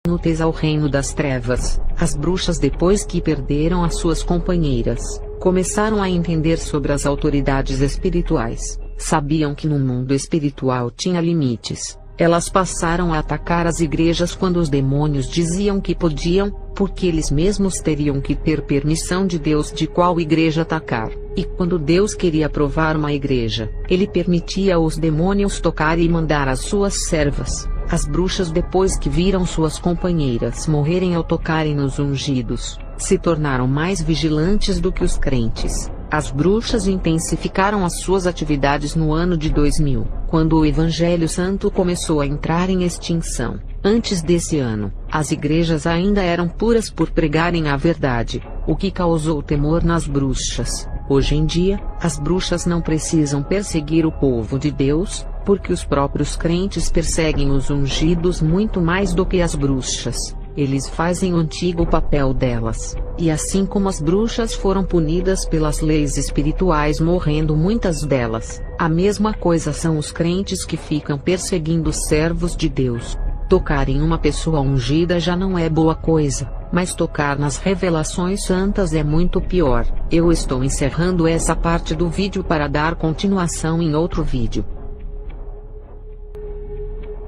inúteis ao reino das trevas. As bruxas, depois que perderam as suas companheiras, começaram a entender sobre as autoridades espirituais. Sabiam que no mundo espiritual tinha limites. Elas passaram a atacar as igrejas quando os demônios diziam que podiam, porque eles mesmos teriam que ter permissão de Deus de qual igreja atacar. E quando Deus queria provar uma igreja, ele permitia os demônios tocar e mandar as suas servas, as bruxas, depois que viram suas companheiras morrerem ao tocarem nos ungidos, se tornaram mais vigilantes do que os crentes. As bruxas intensificaram as suas atividades no ano de 2000, quando o Evangelho Santo começou a entrar em extinção. Antes desse ano, as igrejas ainda eram puras por pregarem a verdade, o que causou temor nas bruxas. Hoje em dia, as bruxas não precisam perseguir o povo de Deus, porque os próprios crentes perseguem os ungidos muito mais do que as bruxas. Eles fazem o antigo papel delas, e assim como as bruxas foram punidas pelas leis espirituais, morrendo muitas delas, a mesma coisa são os crentes que ficam perseguindo os servos de Deus. Tocar em uma pessoa ungida já não é boa coisa, mas tocar nas revelações santas é muito pior. Eu estou encerrando essa parte do vídeo para dar continuação em outro vídeo.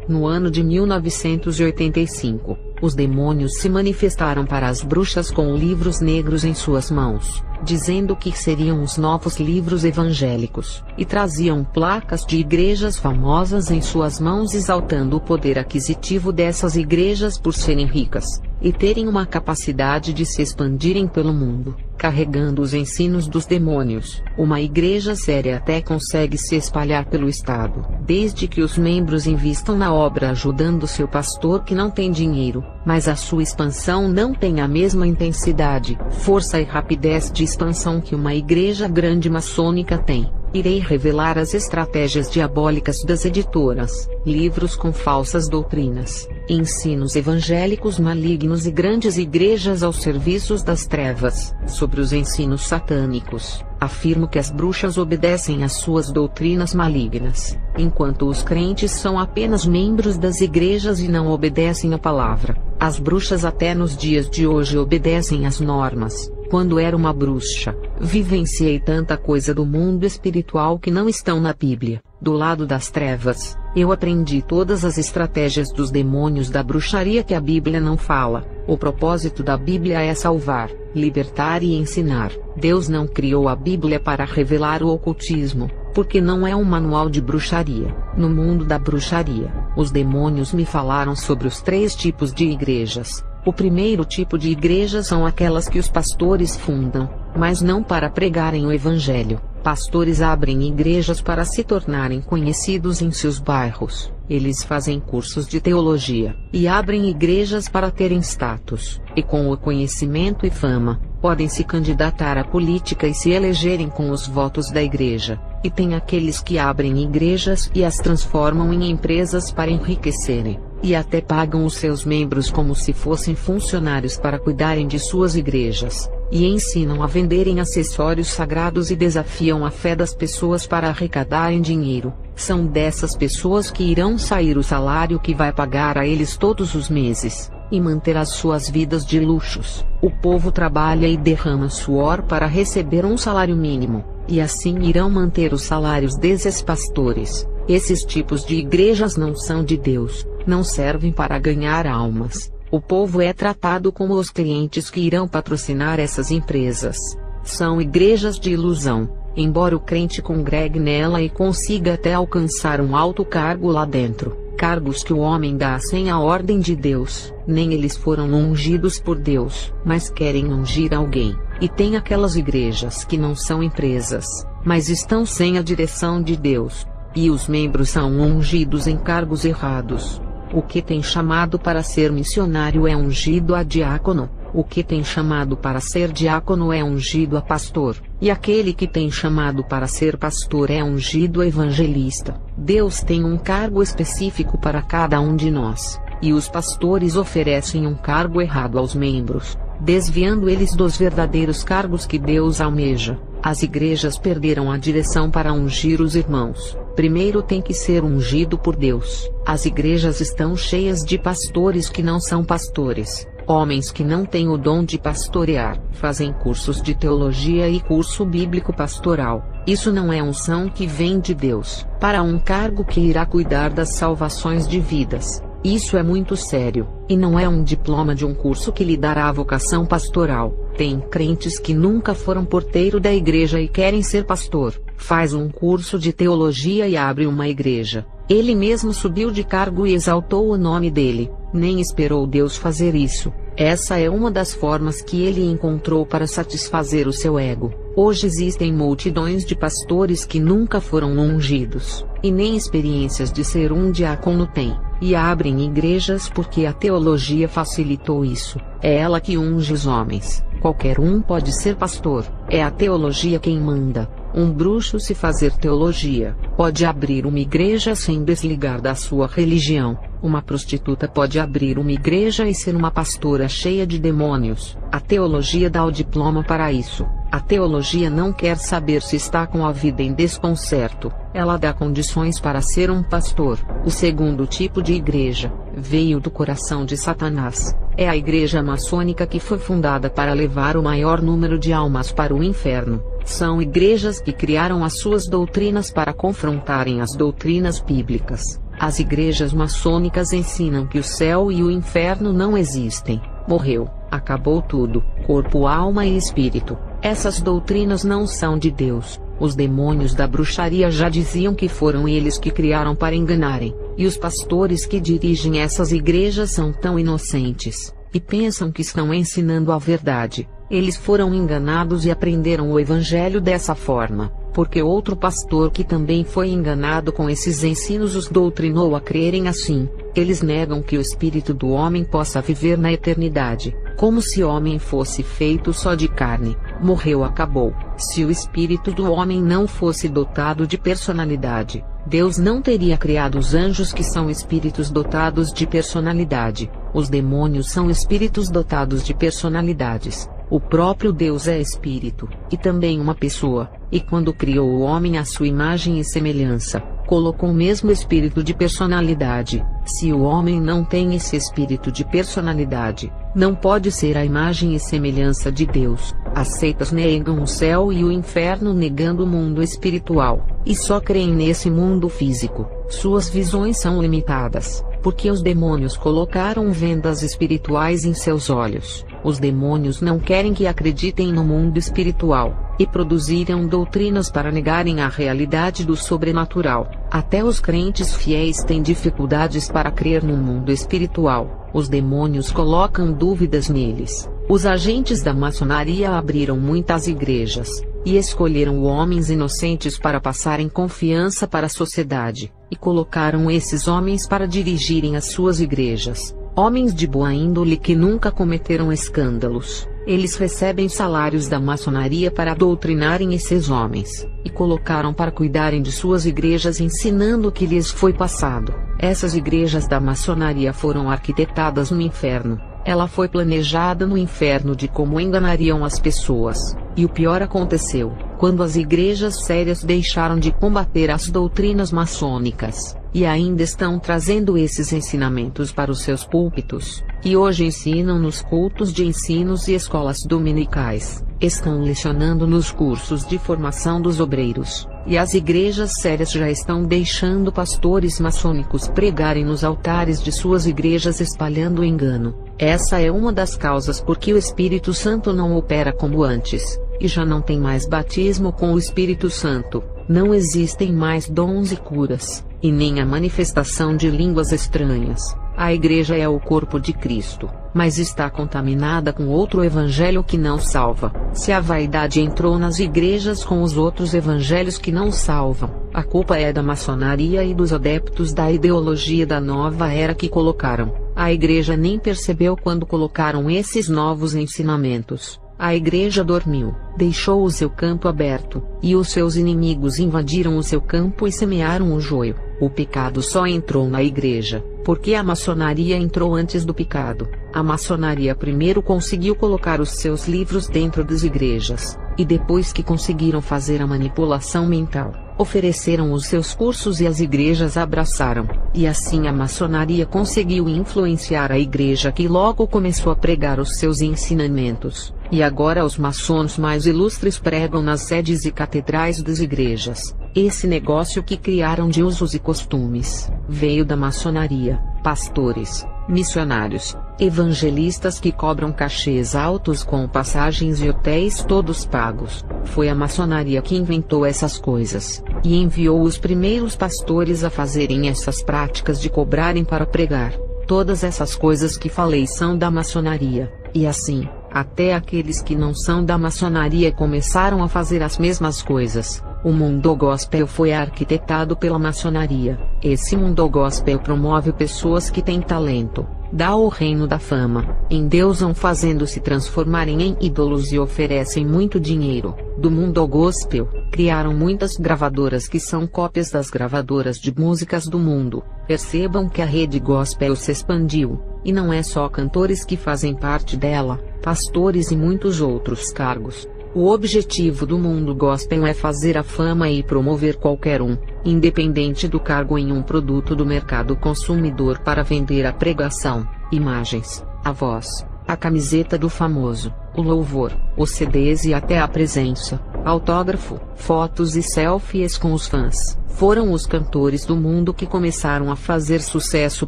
No ano de 1985, os demônios se manifestaram para as bruxas com livros negros em suas mãos, dizendo que seriam os novos livros evangélicos, e traziam placas de igrejas famosas em suas mãos, exaltando o poder aquisitivo dessas igrejas por serem ricas, e terem uma capacidade de se expandirem pelo mundo, carregando os ensinos dos demônios. Uma igreja séria até consegue se espalhar pelo estado, desde que os membros invistam na obra ajudando seu pastor que não tem dinheiro, mas a sua expansão não tem a mesma intensidade, força e rapidez de expansão que uma igreja grande maçônica tem. Irei revelar as estratégias diabólicas das editoras, livros com falsas doutrinas, ensinos evangélicos malignos e grandes igrejas aos serviços das trevas. Sobre os ensinos satânicos, afirmo que as bruxas obedecem às suas doutrinas malignas, enquanto os crentes são apenas membros das igrejas e não obedecem à palavra. As bruxas até nos dias de hoje obedecem às normas. Quando era uma bruxa, vivenciei tanta coisa do mundo espiritual que não estão na Bíblia. Do lado das trevas, eu aprendi todas as estratégias dos demônios da bruxaria que a Bíblia não fala. O propósito da Bíblia é salvar, libertar e ensinar. Deus não criou a Bíblia para revelar o ocultismo, porque não é um manual de bruxaria. No mundo da bruxaria, os demônios me falaram sobre os 3 tipos de igrejas. O primeiro tipo de igreja são aquelas que os pastores fundam, mas não para pregarem o evangelho. Pastores abrem igrejas para se tornarem conhecidos em seus bairros. Eles fazem cursos de teologia, e abrem igrejas para terem status, e com o conhecimento e fama, podem se candidatar à política e se elegerem com os votos da igreja. E tem aqueles que abrem igrejas e as transformam em empresas para enriquecerem, e até pagam os seus membros como se fossem funcionários para cuidarem de suas igrejas, e ensinam a venderem acessórios sagrados e desafiam a fé das pessoas para arrecadarem dinheiro. São dessas pessoas que irão sair o salário que vai pagar a eles todos os meses, e manter as suas vidas de luxos. O povo trabalha e derrama suor para receber um salário mínimo, e assim irão manter os salários desses pastores. Esses tipos de igrejas não são de Deus, não servem para ganhar almas. O povo é tratado como os clientes que irão patrocinar essas empresas. São igrejas de ilusão, embora o crente congregue nela e consiga até alcançar um alto cargo lá dentro. Cargos que o homem dá sem a ordem de Deus. Nem eles foram ungidos por Deus, mas querem ungir alguém. E tem aquelas igrejas que não são empresas, mas estão sem a direção de Deus, e os membros são ungidos em cargos errados. O que tem chamado para ser missionário é ungido a diácono. O que tem chamado para ser diácono é ungido a pastor, e aquele que tem chamado para ser pastor é ungido a evangelista. Deus tem um cargo específico para cada um de nós, e os pastores oferecem um cargo errado aos membros, desviando eles dos verdadeiros cargos que Deus almeja. As igrejas perderam a direção para ungir os irmãos, primeiro tem que ser ungido por Deus. As igrejas estão cheias de pastores que não são pastores. Homens que não têm o dom de pastorear, fazem cursos de teologia e curso bíblico pastoral. Isso não é unção que vem de Deus, para um cargo que irá cuidar das salvações de vidas. Isso é muito sério, e não é um diploma de um curso que lhe dará a vocação pastoral. Tem crentes que nunca foram porteiro da igreja e querem ser pastor. Faz um curso de teologia e abre uma igreja. Ele mesmo subiu de cargo e exaltou o nome dele. Nem esperou Deus fazer isso. Essa é uma das formas que ele encontrou para satisfazer o seu ego. Hoje existem multidões de pastores que nunca foram ungidos, e nem experiências de ser um diácono têm, e abrem igrejas porque a teologia facilitou isso. É ela que unge os homens. Qualquer um pode ser pastor. É a teologia quem manda. Um bruxo, se fazer teologia, pode abrir uma igreja sem desligar da sua religião. Uma prostituta pode abrir uma igreja e ser uma pastora cheia de demônios. A teologia dá o diploma para isso. A teologia não quer saber se está com a vida em desconcerto. Ela dá condições para ser um pastor. O segundo tipo de igreja veio do coração de Satanás. É a igreja maçônica que foi fundada para levar o maior número de almas para o inferno. São igrejas que criaram as suas doutrinas para confrontarem as doutrinas bíblicas. As igrejas maçônicas ensinam que o céu e o inferno não existem. Morreu, acabou tudo, corpo, alma e espírito. Essas doutrinas não são de Deus. Os demônios da bruxaria já diziam que foram eles que criaram para enganarem. E os pastores que dirigem essas igrejas são tão inocentes, e pensam que estão ensinando a verdade. Eles foram enganados e aprenderam o evangelho dessa forma, porque outro pastor que também foi enganado com esses ensinos os doutrinou a crerem assim. Eles negam que o espírito do homem possa viver na eternidade, como se o homem fosse feito só de carne. Morreu, acabou. Se o espírito do homem não fosse dotado de personalidade, Deus não teria criado os anjos, que são espíritos dotados de personalidade. Os demônios são espíritos dotados de personalidades. O próprio Deus é espírito, e também uma pessoa, e quando criou o homem à sua imagem e semelhança, colocou o mesmo espírito de personalidade. Se o homem não tem esse espírito de personalidade, não pode ser a imagem e semelhança de Deus. As seitas negam o céu e o inferno, negando o mundo espiritual, e só creem nesse mundo físico. Suas visões são limitadas, porque os demônios colocaram vendas espirituais em seus olhos. Os demônios não querem que acreditem no mundo espiritual, e produziram doutrinas para negarem a realidade do sobrenatural. Até os crentes fiéis têm dificuldades para crer no mundo espiritual. Os demônios colocam dúvidas neles. Os agentes da maçonaria abriram muitas igrejas, e escolheram homens inocentes para passarem confiança para a sociedade, e colocaram esses homens para dirigirem as suas igrejas. Homens de boa índole que nunca cometeram escândalos. Eles recebem salários da maçonaria para doutrinarem esses homens, e colocaram para cuidarem de suas igrejas, ensinando o que lhes foi passado. Essas igrejas da maçonaria foram arquitetadas no inferno. Ela foi planejada no inferno de como enganariam as pessoas. E o pior aconteceu, quando as igrejas sérias deixaram de combater as doutrinas maçônicas, e ainda estão trazendo esses ensinamentos para os seus púlpitos, e hoje ensinam nos cultos de ensinos e escolas dominicais, estão lecionando nos cursos de formação dos obreiros, e as igrejas sérias já estão deixando pastores maçônicos pregarem nos altares de suas igrejas, espalhando o engano. Essa é uma das causas por que o Espírito Santo não opera como antes, e já não tem mais batismo com o Espírito Santo, não existem mais dons e curas, e nem a manifestação de línguas estranhas. A igreja é o corpo de Cristo, mas está contaminada com outro evangelho que não salva. Se a vaidade entrou nas igrejas com os outros evangelhos que não salvam, a culpa é da maçonaria e dos adeptos da ideologia da nova era que colocaram. A igreja nem percebeu quando colocaram esses novos ensinamentos. A igreja dormiu, deixou o seu campo aberto, e os seus inimigos invadiram o seu campo e semearam o joio. O pecado só entrou na igreja, porque a maçonaria entrou antes do pecado. A maçonaria primeiro conseguiu colocar os seus livros dentro das igrejas, e depois que conseguiram fazer a manipulação mental, ofereceram os seus cursos e as igrejas abraçaram, e assim a maçonaria conseguiu influenciar a igreja, que logo começou a pregar os seus ensinamentos, e agora os maçons mais ilustres pregam nas sedes e catedrais das igrejas. Esse negócio que criaram de usos e costumes, veio da maçonaria. Pastores, missionários, evangelistas que cobram cachês altos com passagens e hotéis todos pagos. Foi a maçonaria que inventou essas coisas, e enviou os primeiros pastores a fazerem essas práticas de cobrarem para pregar. Todas essas coisas que falei são da maçonaria, e assim, até aqueles que não são da maçonaria começaram a fazer as mesmas coisas. O mundo gospel foi arquitetado pela maçonaria. Esse mundo gospel promove pessoas que têm talento, dá o reino da fama, endeusam fazendo-se transformarem em ídolos e oferecem muito dinheiro. Do mundo gospel, criaram muitas gravadoras que são cópias das gravadoras de músicas do mundo. Percebam que a rede gospel se expandiu, e não é só cantores que fazem parte dela, pastores e muitos outros cargos. O objetivo do mundo gospel é fazer a fama e promover qualquer um, independente do cargo, em um produto do mercado consumidor para vender a pregação, imagens, a voz, a camiseta do famoso, o louvor, os CDs e até a presença, autógrafo, fotos e selfies com os fãs. Foram os cantores do mundo que começaram a fazer sucesso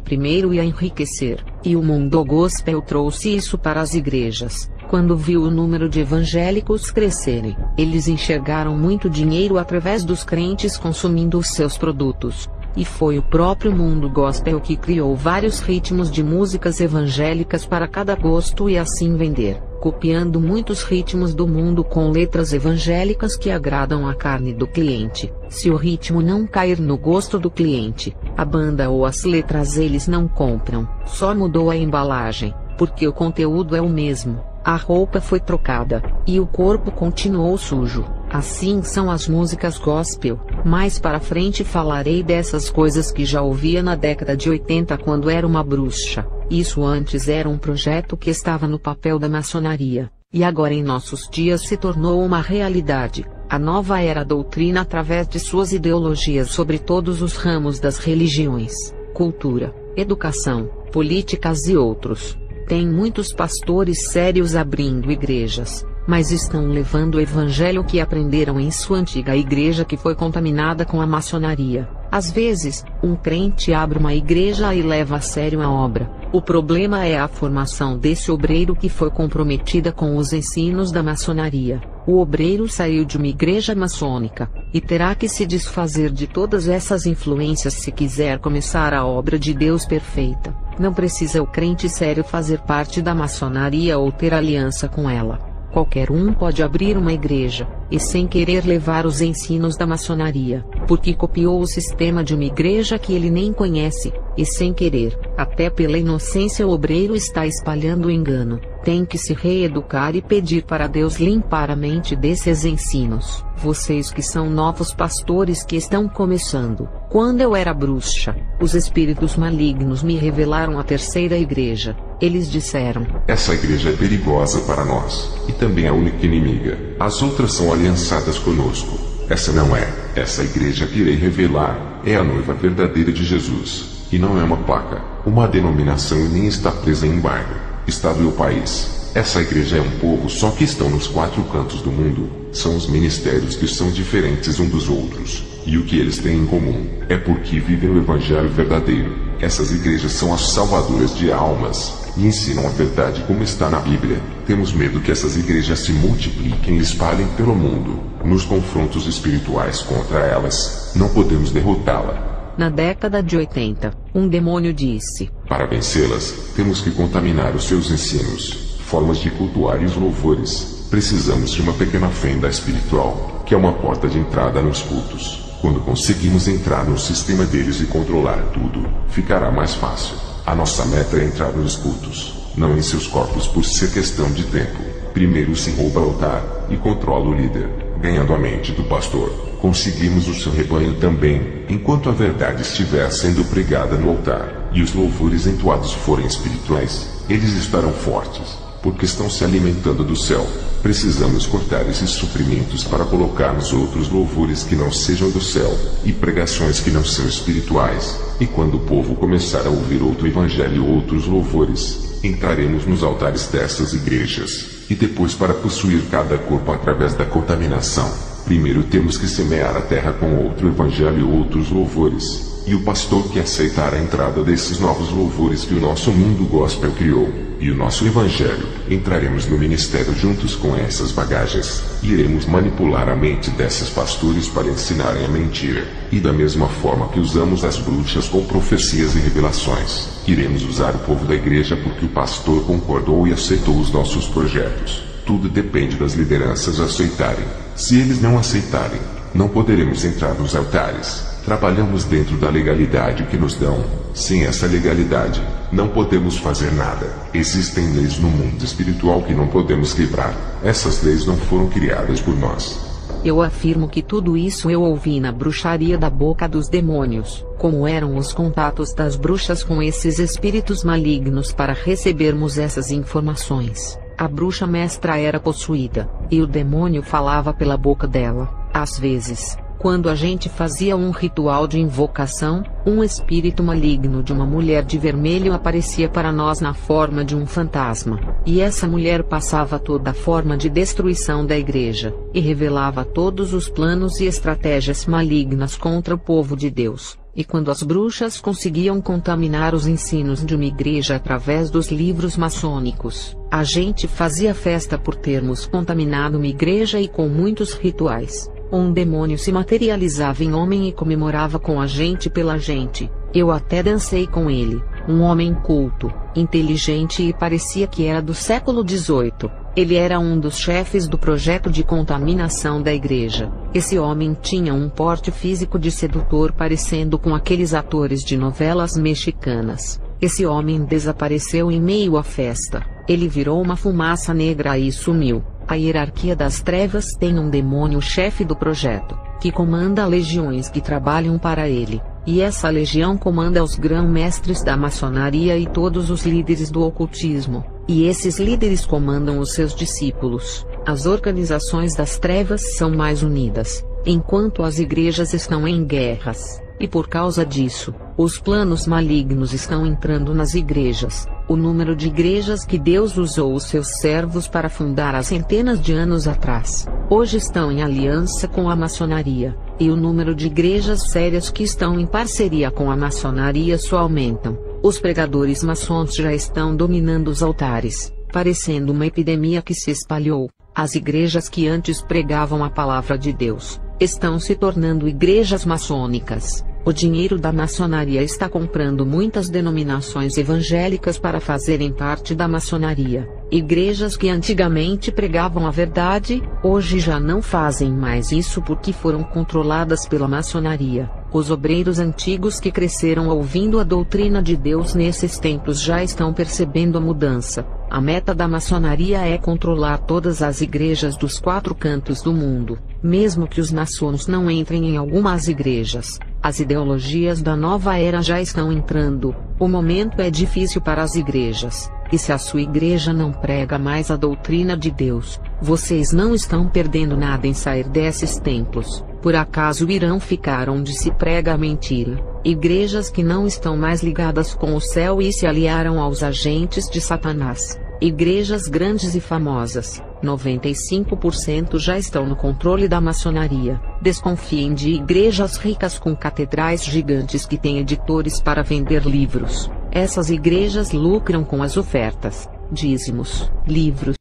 primeiro e a enriquecer, e o mundo gospel trouxe isso para as igrejas. Quando viu o número de evangélicos crescerem, eles enxergaram muito dinheiro através dos crentes consumindo os seus produtos. E foi o próprio mundo gospel que criou vários ritmos de músicas evangélicas para cada gosto e assim vender, copiando muitos ritmos do mundo com letras evangélicas que agradam a carne do cliente. Se o ritmo não cair no gosto do cliente, a banda ou as letras eles não compram. Só mudou a embalagem, porque o conteúdo é o mesmo. A roupa foi trocada, e o corpo continuou sujo. Assim são as músicas gospel. Mais para frente falarei dessas coisas que já ouvia na década de 80 quando era uma bruxa. Isso antes era um projeto que estava no papel da maçonaria, e agora em nossos dias se tornou uma realidade. A nova era doutrina através de suas ideologias sobre todos os ramos das religiões, cultura, educação, políticas e outros. Tem muitos pastores sérios abrindo igrejas, mas estão levando o evangelho que aprenderam em sua antiga igreja que foi contaminada com a maçonaria. Às vezes, um crente abre uma igreja e leva a sério a obra. O problema é a formação desse obreiro que foi comprometida com os ensinos da maçonaria. O obreiro saiu de uma igreja maçônica, e terá que se desfazer de todas essas influências se quiser começar a obra de Deus perfeita. Não precisa o crente sério fazer parte da maçonaria ou ter aliança com ela. Qualquer um pode abrir uma igreja, e sem querer levar os ensinos da maçonaria, porque copiou o sistema de uma igreja que ele nem conhece, e sem querer, até pela inocência o obreiro está espalhando o engano. Tem que se reeducar e pedir para Deus limpar a mente desses ensinos. Vocês que são novos pastores que estão começando. Quando eu era bruxa, os espíritos malignos me revelaram a terceira igreja. Eles disseram: essa igreja é perigosa para nós, e também a única inimiga. As outras são aliançadas conosco. Essa não é. Essa igreja que irei revelar é a noiva verdadeira de Jesus, e não é uma placa, uma denominação e nem está presa em embargo. Estado e o país. Essa igreja é um povo só que estão nos quatro cantos do mundo. São os ministérios que são diferentes um dos outros. E o que eles têm em comum é porque vivem o evangelho verdadeiro. Essas igrejas são as salvadoras de almas e ensinam a verdade como está na Bíblia. Temos medo que essas igrejas se multipliquem e espalhem pelo mundo. Nos confrontos espirituais contra elas, não podemos derrotá-la. Na década de 80, um demônio disse: para vencê-las, temos que contaminar os seus ensinos, formas de cultuar e os louvores. Precisamos de uma pequena fenda espiritual, que é uma porta de entrada nos cultos. Quando conseguimos entrar no sistema deles e controlar tudo, ficará mais fácil. A nossa meta é entrar nos cultos, não em seus corpos por ser questão de tempo. Primeiro se rouba o altar e controla o líder, ganhando a mente do pastor. Conseguimos o seu rebanho também, enquanto a verdade estiver sendo pregada no altar, e os louvores entoados forem espirituais, eles estarão fortes. porque estão se alimentando do céu. Precisamos cortar esses suprimentos para colocarmos outros louvores que não sejam do céu, e pregações que não são espirituais. E quando o povo começar a ouvir outro evangelho e outros louvores, entraremos nos altares dessas igrejas. E depois, para possuir cada corpo através da contaminação, primeiro temos que semear a terra com outro evangelho e outros louvores. E o pastor que aceitar a entrada desses novos louvores que o nosso mundo gospel criou, e o nosso evangelho, entraremos no ministério juntos com essas bagagens, e iremos manipular a mente desses pastores para ensinarem a mentira. E da mesma forma que usamos as bruxas com profecias e revelações, iremos usar o povo da igreja porque o pastor concordou e aceitou os nossos projetos. Tudo depende das lideranças aceitarem. Se eles não aceitarem, não poderemos entrar nos altares. Trabalhamos dentro da legalidade que nos dão. Sem essa legalidade, não podemos fazer nada. Existem leis no mundo espiritual que não podemos quebrar. Essas leis não foram criadas por nós. Eu afirmo que tudo isso eu ouvi na bruxaria da boca dos demônios. Como eram os contatos das bruxas com esses espíritos malignos para recebermos essas informações? A bruxa mestra era possuída, e o demônio falava pela boca dela. Às vezes, quando a gente fazia um ritual de invocação, um espírito maligno de uma mulher de vermelho aparecia para nós na forma de um fantasma, e essa mulher passava toda a forma de destruição da igreja, e revelava todos os planos e estratégias malignas contra o povo de Deus. E quando as bruxas conseguiam contaminar os ensinos de uma igreja através dos livros maçônicos, a gente fazia festa por termos contaminado uma igreja e com muitos rituais. Um demônio se materializava em homem e comemorava com a gente pela gente. Eu até dancei com ele, um homem culto, inteligente e parecia que era do século XVIII. Ele era um dos chefes do projeto de contaminação da igreja. Esse homem tinha um porte físico de sedutor parecendo com aqueles atores de novelas mexicanas. Esse homem desapareceu em meio à festa. Ele virou uma fumaça negra e sumiu. A hierarquia das trevas tem um demônio chefe do projeto, que comanda legiões que trabalham para ele, e essa legião comanda os grão-mestres da maçonaria e todos os líderes do ocultismo, e esses líderes comandam os seus discípulos. As organizações das trevas são mais unidas, enquanto as igrejas estão em guerras, e por causa disso, os planos malignos estão entrando nas igrejas. O número de igrejas que Deus usou os seus servos para fundar há centenas de anos atrás, hoje estão em aliança com a maçonaria, e o número de igrejas sérias que estão em parceria com a maçonaria só aumentam. Os pregadores maçons já estão dominando os altares, parecendo uma epidemia que se espalhou. As igrejas que antes pregavam a palavra de Deus, estão se tornando igrejas maçônicas. O dinheiro da maçonaria está comprando muitas denominações evangélicas para fazerem parte da maçonaria. Igrejas que antigamente pregavam a verdade, hoje já não fazem mais isso porque foram controladas pela maçonaria. Os obreiros antigos que cresceram ouvindo a doutrina de Deus nesses templos já estão percebendo a mudança. A meta da maçonaria é controlar todas as igrejas dos 4 cantos do mundo, mesmo que os maçons não entrem em algumas igrejas. As ideologias da nova era já estão entrando. O momento é difícil para as igrejas, e se a sua igreja não prega mais a doutrina de Deus, vocês não estão perdendo nada em sair desses templos. Por acaso irão ficar onde se prega a mentira? Igrejas que não estão mais ligadas com o céu e se aliaram aos agentes de Satanás. Igrejas grandes e famosas, 95% já estão no controle da maçonaria. Desconfiem de igrejas ricas com catedrais gigantes que têm editores para vender livros. Essas igrejas lucram com as ofertas, dízimos, livros,